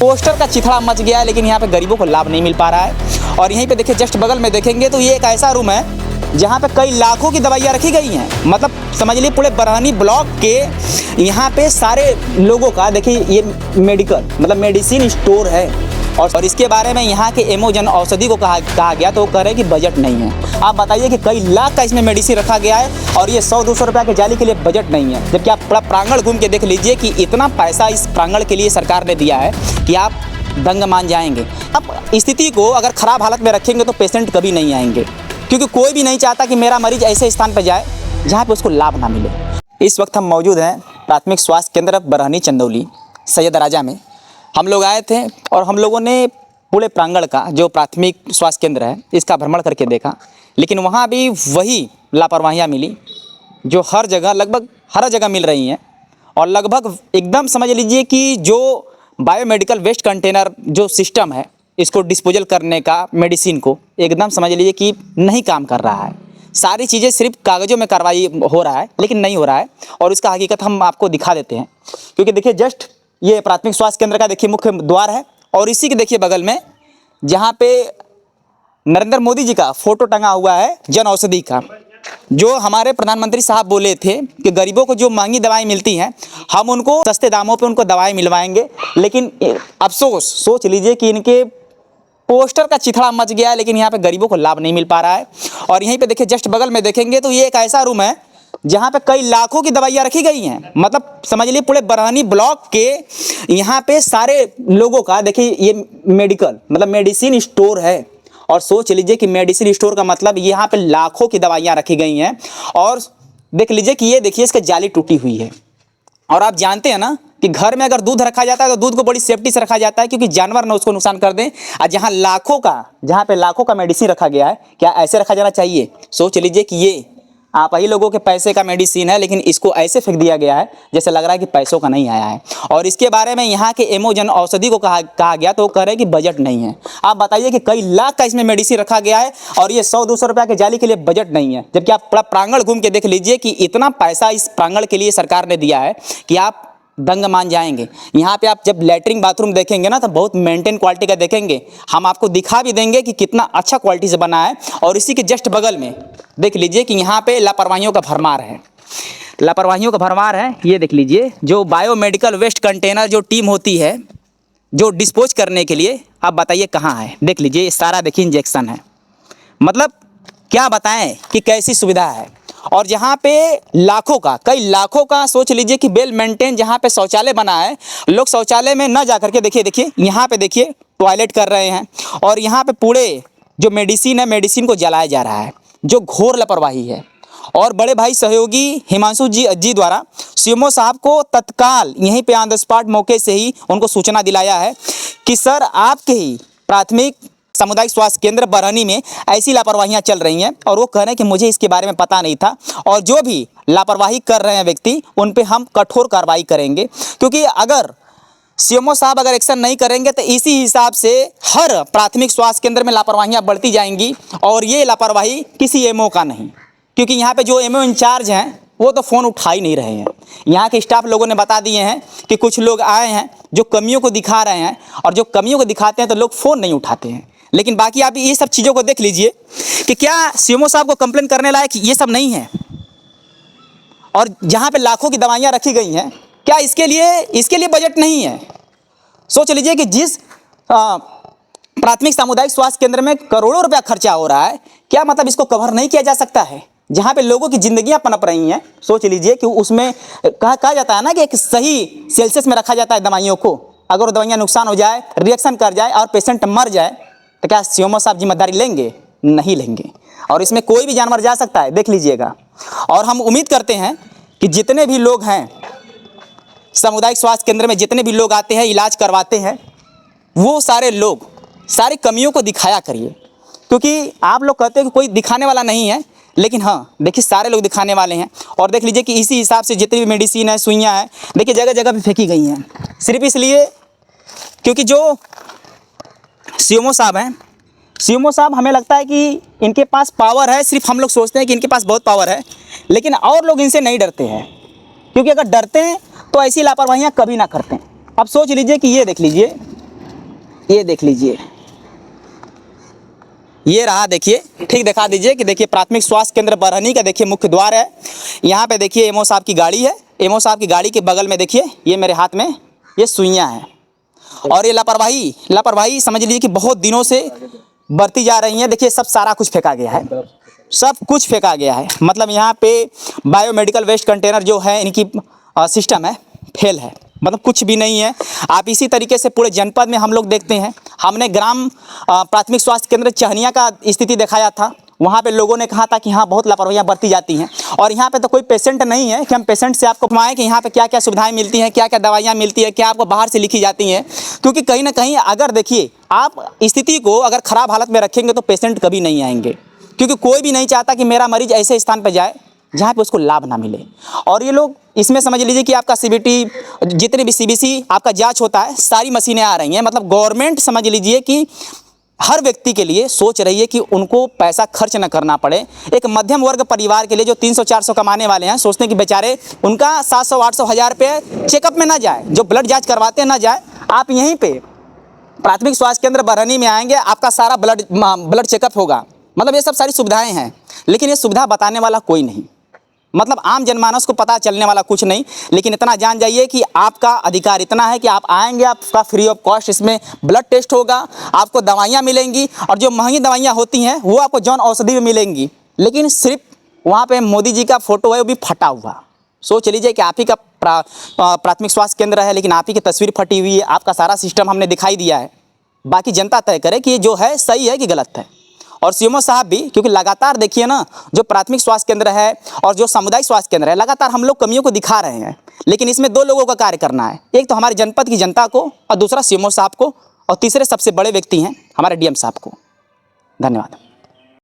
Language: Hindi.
पोस्टर का चिथड़ा मच गया है, लेकिन यहाँ पे गरीबों को लाभ नहीं मिल पा रहा है। और यहीं पे देखिए जस्ट बगल में देखेंगे तो ये एक ऐसा रूम है जहाँ पे कई लाखों की दवाइयाँ रखी गई हैं। मतलब समझ लीजिए पूरे बरहनी ब्लॉक के यहाँ पे सारे लोगों का देखिए ये मेडिकल मतलब मेडिसिन स्टोर है। और इसके बारे में यहाँ के एमओ जन औषधि को कहा गया तो वो कह रहे हैं कि बजट नहीं है। आप बताइए कि कई लाख का इसमें मेडिसिन रखा गया है और ये 100-200 रुपये के जाली के लिए बजट नहीं है। जबकि आप पूरा प्रांगण घूम के देख लीजिए कि इतना पैसा इस प्रांगण के लिए सरकार ने दिया है कि आप दंग मान जाएंगे। अब स्थिति को अगर ख़राब हालत में रखेंगे तो पेशेंट कभी नहीं आएंगे, क्योंकि कोई भी नहीं चाहता कि मेरा मरीज ऐसे स्थान पर जाए जहाँ पर उसको लाभ ना मिले। इस वक्त हम मौजूद हैं प्राथमिक स्वास्थ्य केंद्र बरहनी चंदौली सैयद राजा में। हम लोग आए थे और हम लोगों ने पूरे प्रांगण का जो प्राथमिक स्वास्थ्य केंद्र है इसका भ्रमण करके देखा, लेकिन वहाँ भी वही लापरवाहियाँ मिली जो हर जगह लगभग हर जगह मिल रही हैं। और लगभग एकदम समझ लीजिए कि जो बायोमेडिकल वेस्ट कंटेनर जो सिस्टम है इसको डिस्पोजल करने का मेडिसिन को एकदम समझ लीजिए कि नहीं काम कर रहा है। सारी चीज़ें सिर्फ कागज़ों में कार्रवाई हो रहा है लेकिन नहीं हो रहा है। और इसका हकीकत हम आपको दिखा देते हैं, क्योंकि देखिए जस्ट ये प्राथमिक स्वास्थ्य केंद्र का देखिए मुख्य द्वार है और इसी के देखिए बगल में जहाँ पे नरेंद्र मोदी जी का फोटो टंगा हुआ है जन औषधि का, जो हमारे प्रधानमंत्री साहब बोले थे कि गरीबों को जो महंगी दवाएं मिलती हैं हम उनको सस्ते दामों पे उनको दवाएं मिलवाएंगे। लेकिन अफसोस सोच लीजिए कि इनके पोस्टर का चिथड़ा मच गया है, लेकिन यहाँ पे गरीबों को लाभ नहीं मिल पा रहा है। और यहीं पे देखिए जस्ट बगल में देखेंगे तो ये एक ऐसा रूम है जहाँ पे कई लाखों की दवाइयाँ रखी गई हैं। मतलब समझ लीजिए पूरे बरहनी ब्लॉक के यहाँ पे सारे लोगों का देखिए ये मेडिकल मतलब मेडिसिन स्टोर है। और सोच लीजिए कि मेडिसिन स्टोर का मतलब यहाँ पे लाखों की दवाइयाँ रखी गई हैं। और देख लीजिए कि ये देखिए इसकी जाली टूटी हुई है। और आप जानते हैं ना कि घर में अगर दूध रखा जाता है तो दूध को बड़ी सेफ्टी से रखा जाता है, क्योंकि जानवर ना उसको नुकसान कर दें। और जहाँ पे लाखों का मेडिसिन रखा गया है, क्या ऐसे रखा जाना चाहिए? सोच लीजिए कि ये आप ही लोगों के पैसे का मेडिसिन है, लेकिन इसको ऐसे फेंक दिया गया है जैसे लग रहा है कि पैसों का नहीं आया है। और इसके बारे में यहाँ के एमओ जन औषधि को कहा गया तो वो कह रहे हैं कि बजट नहीं है। आप बताइए कि कई लाख का इसमें मेडिसिन रखा गया है और ये 100-200 रुपये के जाली के लिए बजट नहीं है। जबकि आप पूरा प्रांगण घूम के देख लीजिए कि इतना पैसा इस प्रांगण के लिए सरकार ने दिया है कि आप दंग मान जाएंगे। यहाँ पे आप जब लैट्रिन बाथरूम देखेंगे ना तो बहुत मेंटेन क्वालिटी का देखेंगे। हम आपको दिखा भी देंगे कि कितना अच्छा क्वालिटी से बना है। और इसी के जस्ट बगल में देख लीजिए कि यहाँ पे लापरवाहियों का भरमार है। लापरवाहियों का भरमार है। ये देख लीजिए जो बायोमेडिकल वेस्ट कंटेनर जो टीम होती है जो डिस्पोज करने के लिए, आप बताइए कहाँ है? देख लीजिए ये सारा देखिए इंजेक्शन है। मतलब क्या बताएं कि कैसी सुविधा है। और जहाँ पे लाखों का कई लाखों का सोच लीजिए कि वेल मेंटेन जहाँ पे शौचालय बना है, लोग शौचालय में न जा करके देखिए यहाँ पे देखिए टॉयलेट कर रहे हैं। और यहाँ पे पूरे जो मेडिसिन है मेडिसिन को जलाया जा रहा है, जो घोर लापरवाही है। और बड़े भाई सहयोगी हिमांशु जी द्वारा सीएमओ साहब को तत्काल यहीं पे ऑन द स्पॉट मौके से ही उनको सूचना दिलाया है कि सर आपके ही प्राथमिक सामुदायिक स्वास्थ्य केंद्र बरहनी में ऐसी लापरवाहियां चल रही हैं। और वो कह रहे हैं कि मुझे इसके बारे में पता नहीं था और जो भी लापरवाही कर रहे हैं व्यक्ति उन पे हम कठोर कार्रवाई करेंगे। क्योंकि अगर सीएमओ साहब अगर एक्शन नहीं करेंगे तो इसी हिसाब से हर प्राथमिक स्वास्थ्य केंद्र में लापरवाहियां बढ़ती जाएंगी। और ये लापरवाही किसी एमओ का नहीं, क्योंकि यहाँ पे जो एमओ इंचार्ज हैं वो तो फ़ोन उठा ही नहीं रहे हैं। यहाँ के स्टाफ लोगों ने बता दिए हैं कि कुछ लोग आए हैं जो कमियों को दिखा रहे हैं, और जो कमियों को दिखाते हैं तो लोग फ़ोन नहीं उठाते हैं। लेकिन बाकी आप ये सब चीज़ों को देख लीजिए कि क्या सीएमओ साहब को कंप्लेन करने लायक ये सब नहीं है। और जहाँ पे लाखों की दवाइयाँ रखी गई हैं, क्या इसके लिए बजट नहीं है? सोच लीजिए कि जिस प्राथमिक सामुदायिक स्वास्थ्य केंद्र में करोड़ों रुपया खर्चा हो रहा है, क्या मतलब इसको कवर नहीं किया जा सकता है? जहाँ पे लोगों की ज़िंदगियाँ पनप रही हैं, सोच लीजिए कि उसमें कहा जाता है ना कि एक सही सेल्सियस में रखा जाता है दवाइयों को। अगर वो दवाइयाँ नुकसान हो जाए, रिएक्शन कर जाए और पेशेंट मर जाए तो क्या सीएमओ साहब जिम्मेदारी लेंगे? नहीं लेंगे। और इसमें कोई भी जानवर जा सकता है, देख लीजिएगा। और हम उम्मीद करते हैं कि जितने भी लोग हैं सामुदायिक स्वास्थ्य केंद्र में, जितने भी लोग आते हैं इलाज करवाते हैं, वो सारे लोग सारी कमियों को दिखाया करिए। क्योंकि आप लोग कहते हैं कि कोई दिखाने वाला नहीं है, लेकिन हाँ देखिए सारे लोग दिखाने वाले हैं। और देख लीजिए कि इसी हिसाब से जितनी भी मेडिसिन है, सुइयाँ हैं, देखिए जगह जगह पे फेंकी गई हैं। सिर्फ इसलिए क्योंकि जो सीएमओ साहब हैं, सीएमओ साहब हमें लगता है कि इनके पास पावर है। सिर्फ हम लोग सोचते हैं कि इनके पास बहुत पावर है, लेकिन और लोग इनसे नहीं डरते हैं। क्योंकि अगर डरते हैं तो ऐसी लापरवाहियाँ कभी ना करते हैं। अब सोच लीजिए कि ये देख लीजिए ये देख लीजिए, ये रहा, देखिए ठीक दिखा दीजिए कि देखिए प्राथमिक स्वास्थ्य केंद्र बरहनी का देखिए मुख्य द्वार है। यहाँ पे देखिए एमओ साहब की गाड़ी है, एमओ साहब की गाड़ी के बगल में देखिए ये मेरे हाथ में ये सुइयाँ हैं, और ये लापरवाही समझ लीजिए कि बहुत दिनों से बढ़ती जा रही हैं। देखिए सब सारा कुछ फेंका गया है, सब कुछ फेंका गया है। मतलब यहाँ पे बायोमेडिकल वेस्ट कंटेनर जो है इनकी सिस्टम है फेल है, मतलब कुछ भी नहीं है। आप इसी तरीके से पूरे जनपद में हम लोग देखते हैं। हमने ग्राम प्राथमिक स्वास्थ्य केंद्र चहनिया का स्थिति दिखाया था, वहाँ पे लोगों ने कहा था कि हाँ बहुत लापरवाहियाँ बरती जाती हैं, और यहाँ पे तो कोई पेशेंट नहीं है कि हम पेशेंट से आपको घुमाएं कि यहाँ पे क्या क्या सुविधाएं मिलती हैं, क्या क्या दवाइयाँ मिलती हैं, क्या आपको बाहर से लिखी जाती हैं। क्योंकि कहीं ना कहीं अगर देखिए आप स्थिति को अगर ख़राब हालत में रखेंगे तो पेशेंट कभी नहीं आएंगे, क्योंकि कोई भी नहीं चाहता कि मेरा मरीज ऐसे स्थान पर जाए जहाँ पे उसको लाभ ना मिले। और ये लोग इसमें समझ लीजिए कि आपका सीबीटी, जितने भी सीबीसी आपका जांच होता है, सारी मशीनें आ रही हैं। मतलब गवर्नमेंट समझ लीजिए कि हर व्यक्ति के लिए सोच रही है कि उनको पैसा खर्च न करना पड़े। एक मध्यम वर्ग परिवार के लिए जो 300-400 कमाने वाले हैं, सोचते हैं कि बेचारे उनका 700-800 हज़ार रुपये चेकअप में ना जाए, जो ब्लड जांच करवाते हैं ना जाए। आप यहीं पे प्राथमिक स्वास्थ्य केंद्र बरहनी में आएंगे, आपका सारा ब्लड चेकअप होगा। मतलब ये सब सारी सुविधाएं हैं, लेकिन ये सुविधा बताने वाला कोई नहीं, मतलब आम जनमानस को पता चलने वाला कुछ नहीं। लेकिन इतना जान जाइए कि आपका अधिकार इतना है कि आप आएंगे, आपका फ्री ऑफ कॉस्ट इसमें ब्लड टेस्ट होगा, आपको दवाइयाँ मिलेंगी, और जो महंगी दवाइयाँ होती हैं वो आपको जन औषधि में मिलेंगी। लेकिन सिर्फ वहाँ पे मोदी जी का फोटो है, वो भी फटा हुआ। सोच लीजिए कि आप ही का प्राथमिक स्वास्थ्य केंद्र है, लेकिन आप ही की तस्वीर फटी हुई है। आपका सारा सिस्टम हमने दिखाई दिया है, बाकी जनता तय करे कि ये जो है सही है कि गलत है। और सीएमओ साहब भी, क्योंकि लगातार देखिए ना, जो प्राथमिक स्वास्थ्य केंद्र है और जो सामुदायिक स्वास्थ्य केंद्र है, लगातार हम लोग कमियों को दिखा रहे हैं। लेकिन इसमें दो लोगों का कार्य करना है, एक तो हमारे जनपद की जनता को और दूसरा सीएमओ साहब को, और तीसरे सबसे बड़े व्यक्ति हैं हमारे डीएम साहब को। धन्यवाद।